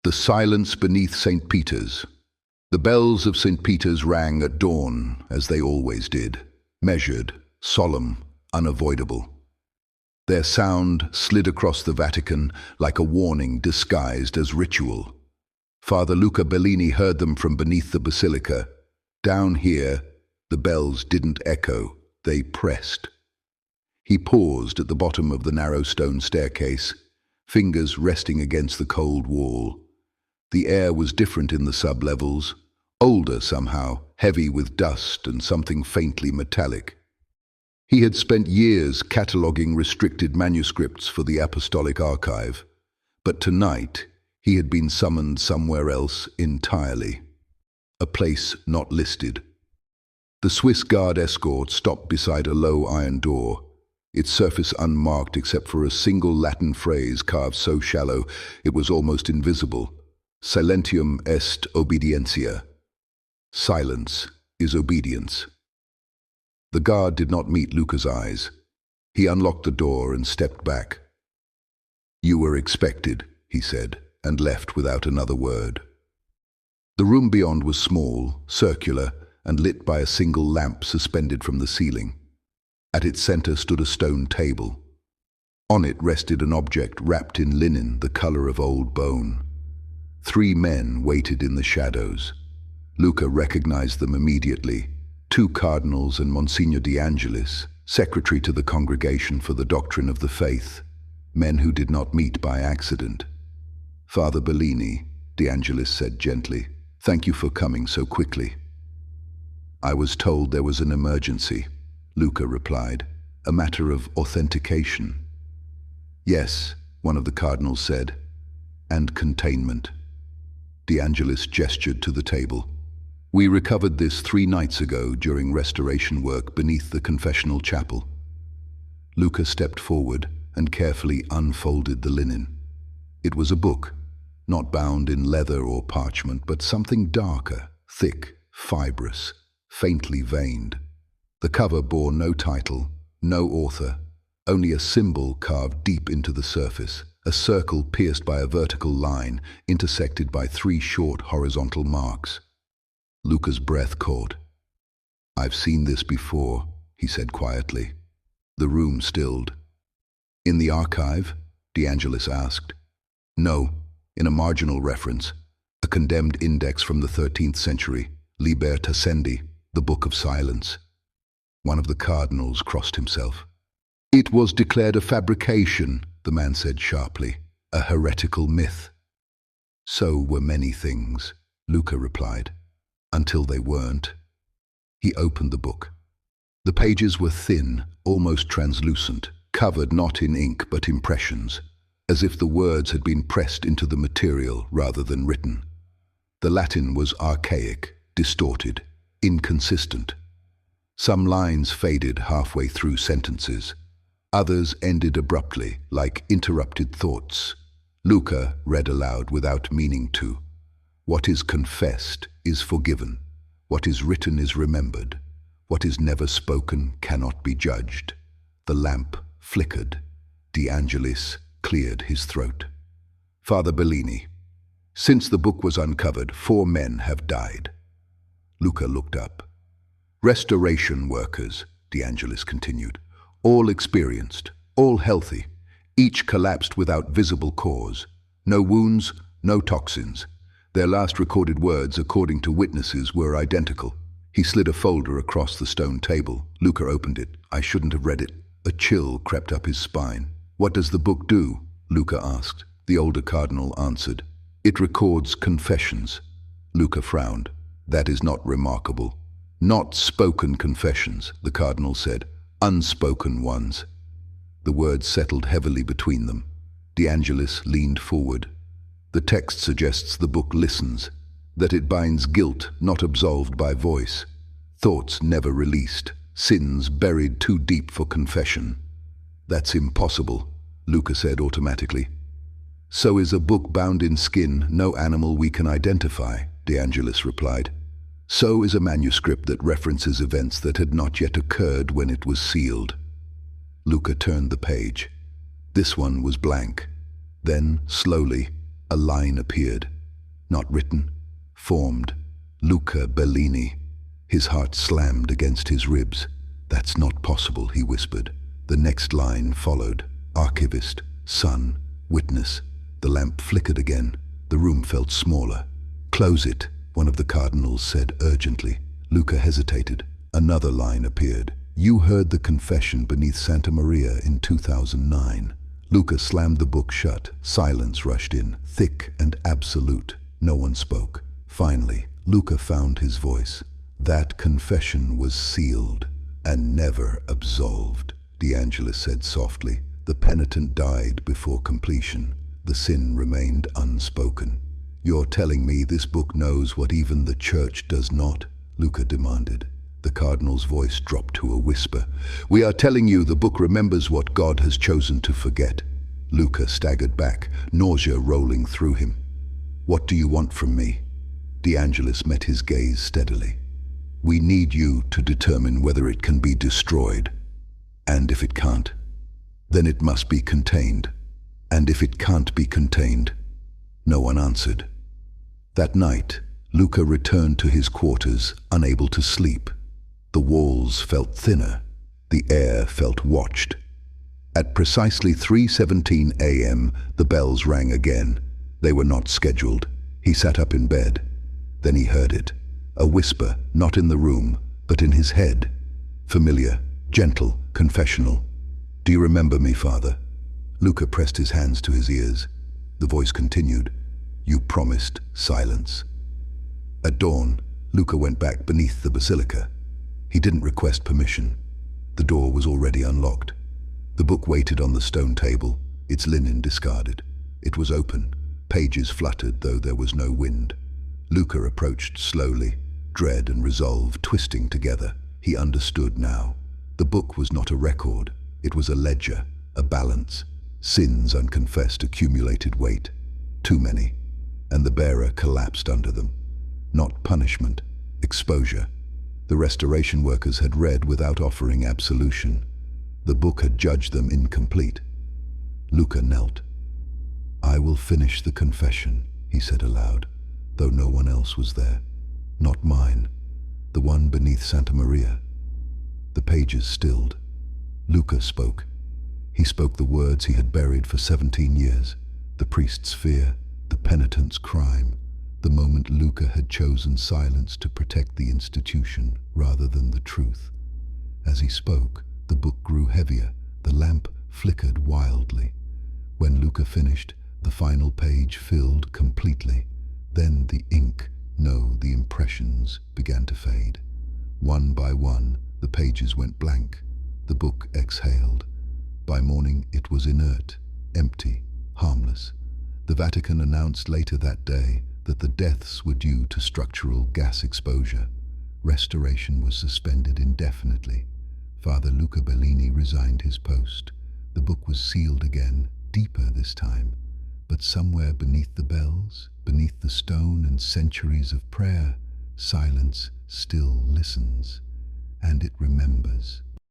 The silence beneath St. Peter's. The bells of St. Peter's rang at dawn, as they always did, measured, solemn, unavoidable. Their sound slid across the Vatican like a warning disguised as ritual. Father Luca Bellini heard them from beneath the Basilica. Down here, the bells didn't echo, they pressed. He paused at the bottom of the narrow stone staircase, fingers resting against the cold wall. The air was different in the sub-levels, older somehow, heavy with dust and something faintly metallic. He had spent years cataloguing restricted manuscripts for the Apostolic Archive, but tonight he had been summoned somewhere else entirely, a place not listed. The Swiss guard escort stopped beside a low iron door, its surface unmarked except for a single Latin phrase carved so shallow it was almost invisible. Silentium est obedientia. Silence is obedience. The guard did not meet Luca's eyes. He unlocked the door and stepped back. "You were expected," he said, and left without another word. The room beyond was small, circular, and lit by a single lamp suspended from the ceiling. At its center stood a stone table. On it rested an object wrapped in linen the color of old bone. 3 men waited in the shadows. Luca recognized them immediately. 2 cardinals and Monsignor De Angelis, secretary to the Congregation for the Doctrine of the Faith, men who did not meet by accident. "Father Bellini," De Angelis said gently, "thank you for coming so quickly." "I was told there was an emergency," Luca replied, "a matter of authentication." "Yes," one of the cardinals said, "and containment." De Angelis gestured to the table. "We recovered this 3 nights ago during restoration work beneath the confessional chapel." Luca stepped forward and carefully unfolded the linen. It was a book, not bound in leather or parchment, but something darker, thick, fibrous, faintly veined. The cover bore no title, no author, only a symbol carved deep into the surface, a circle pierced by a vertical line, intersected by 3 short horizontal marks. Luca's breath caught. "I've seen this before," he said quietly. The room stilled. "In the archive?" De Angelis asked. "No, in a marginal reference, a condemned index from the 13th century, Liber Tascendi, the Book of Silence." One of the cardinals crossed himself. "It was declared a fabrication," the man said sharply, "a heretical myth." "So were many things," Luca replied, "until they weren't." He opened the book. The pages were thin, almost translucent, covered not in ink but impressions, as if the words had been pressed into the material rather than written. The Latin was archaic, distorted, inconsistent. Some lines faded halfway through sentences. Others ended abruptly, like interrupted thoughts. Luca read aloud without meaning to. "What is confessed is forgiven. What is written is remembered. What is never spoken cannot be judged." The lamp flickered. De Angelis cleared his throat. "Father Bellini, since the book was uncovered, 4 men have died." Luca looked up. "Restoration workers," De Angelis continued, "all experienced, all healthy, each collapsed without visible cause. No wounds, no toxins. Their last recorded words, according to witnesses, were identical." He slid a folder across the stone table. Luca opened it. "I shouldn't have read it." A chill crept up his spine. "What does the book do?" Luca asked. The older cardinal answered, "It records confessions." Luca frowned. "That is not remarkable." "Not spoken confessions," the cardinal said. "Unspoken ones." The words settled heavily between them. De Angelis leaned forward. "The text suggests the book listens, that it binds guilt not absolved by voice, thoughts never released, sins buried too deep for confession." "That's impossible," Luca said automatically. "So is a book bound in skin, no animal we can identify," De Angelis replied. "So is a manuscript that references events that had not yet occurred when it was sealed." Luca turned the page. This one was blank. Then, slowly, A line appeared. Not written, formed. Luca Bellini. His heart slammed against his ribs. "That's not possible," he whispered. The next line followed. Archivist, son, witness. The lamp flickered again. The room felt smaller. "Close it," one of the cardinals said urgently. Luca hesitated. Another line appeared. "You heard the confession beneath Santa Maria in 2009. Luca slammed the book shut. Silence rushed in, thick and absolute. No one spoke. Finally, Luca found his voice. "That confession was sealed and never absolved," De Angelis said softly. "The penitent died before completion. The sin remained unspoken." "You're telling me this book knows what even the church does not?" Luca demanded. The cardinal's voice dropped to a whisper. "We are telling you the book remembers what God has chosen to forget." Luca staggered back, nausea rolling through him. "What do you want from me?" De Angelis met his gaze steadily. "We need you to determine whether it can be destroyed. And if it can't, then it must be contained. And if it can't be contained..." No one answered. That night, Luca returned to his quarters, unable to sleep. The walls felt thinner. The air felt watched. At precisely 3:17 a.m., the bells rang again. They were not scheduled. He sat up in bed. Then he heard it. A whisper, not in the room, but in his head. Familiar, gentle, confessional. "Do you remember me, Father?" Luca pressed his hands to his ears. The voice continued. "You promised silence." At dawn, Luca went back beneath the Basilica. He didn't request permission. The door was already unlocked. The book waited on the stone table, its linen discarded. It was open. Pages fluttered, though there was no wind. Luca approached slowly, dread and resolve twisting together. He understood now. The book was not a record. It was a ledger, a balance. Sins unconfessed accumulated weight. Too many. And the bearer collapsed under them. Not punishment, exposure. The restoration workers had read without offering absolution. The book had judged them incomplete. Luca knelt. "I will finish the confession," he said aloud, though no one else was there. Not mine, the one beneath Santa Maria. The pages stilled. Luca spoke. He spoke the words he had buried for 17 years, the priest's fear, the penitent's crime, the moment Luca had chosen silence to protect the institution rather than the truth. As he spoke, the book grew heavier, the lamp flickered wildly. When Luca finished, the final page filled completely. Then the ink, no, the impressions, began to fade. One by one, the pages went blank. The book exhaled. By morning, it was inert, empty, harmless. The Vatican announced later that day that the deaths were due to structural gas exposure. Restoration was suspended indefinitely. Father Luca Bellini resigned his post. The book was sealed again, deeper this time. But somewhere beneath the bells, beneath the stone and centuries of prayer, silence still listens, and it remembers.